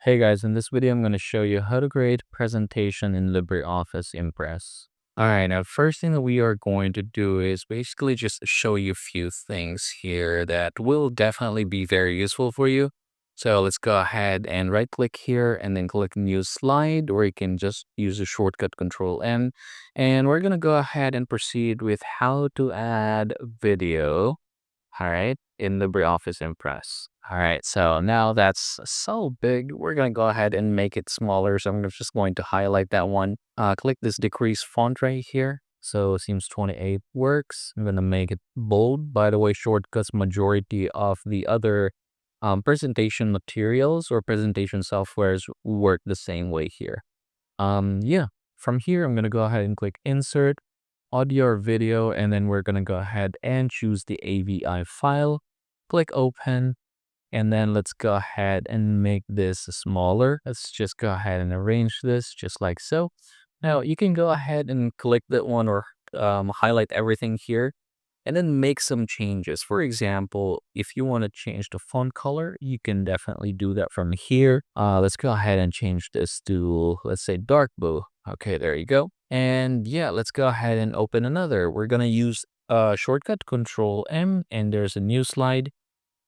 Hey guys, in this video, I'm going to show you how to create a presentation in LibreOffice Impress. All right, now first thing that we are going to do is basically just show you a few things here that will definitely be very useful for you. So let's go ahead and right click here and then click new slide, or you can just use the shortcut Control N. And we're going to go ahead and proceed with how to add video. All right, in LibreOffice Impress. All right, so now that's so big, we're gonna go ahead and make it smaller. So just going to highlight that one. Click this decrease font right here. So it seems 28 works. I'm gonna make it bold. By the way, shortcuts majority of the other presentation materials or presentation softwares work the same way here. Yeah, from here, I'm gonna go ahead and click Insert, Audio or Video, and then we're gonna go ahead and choose the AVI file. Click Open, and then let's go ahead and make this smaller. Let's just go ahead and arrange this just like so. Now you can go ahead and click that one or highlight everything here and then make some changes. For example, if you want to change the font color, you can definitely do that from here. Let's go ahead and change this to, let's say, dark blue. Okay, there you go. And yeah, let's go ahead and open another. We're going to use shortcut Control M, and there's a new slide.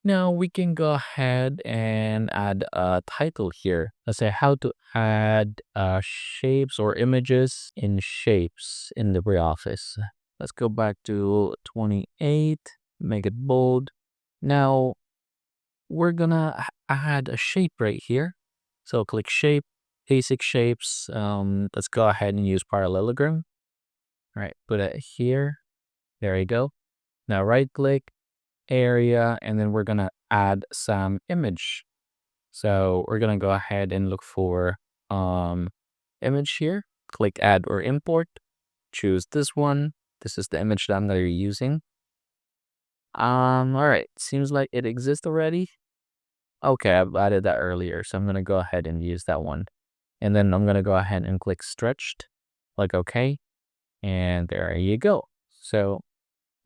Now we can go ahead and add a title here. Let's say how to add shapes or images in shapes in LibreOffice. Let's go back to 28, make it bold. Now we're gonna add a shape right here. So click shape, basic shapes. Let's go ahead and use parallelogram. All right, put it here. There you go. Now right click, area, and then we're gonna add some image. So we're gonna go ahead and look for image here. Click add or import. Choose this one. This is the image that I'm gonna be using. All right. Seems like it exists already. Okay, I've added that earlier, so I'm gonna go ahead and use that one. And then I'm gonna go ahead and click stretched, like okay, and there you go. So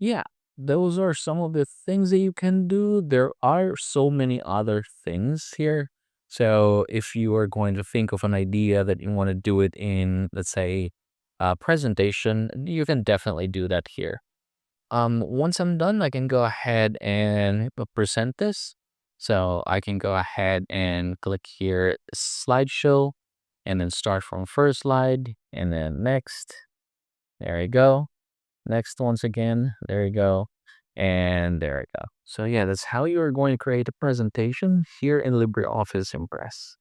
yeah, those are some of the things that you can do. There are so many other things here. So if you are going to think of an idea that you want to do it in, let's say, a presentation, you can definitely do that here. Once I'm done, I can go ahead and present this. So I can go ahead and click here, slideshow, and then start from first slide, and then next. There you go. Next once again, there you go. And there you go. So yeah, that's how you are going to create a presentation here in LibreOffice Impress.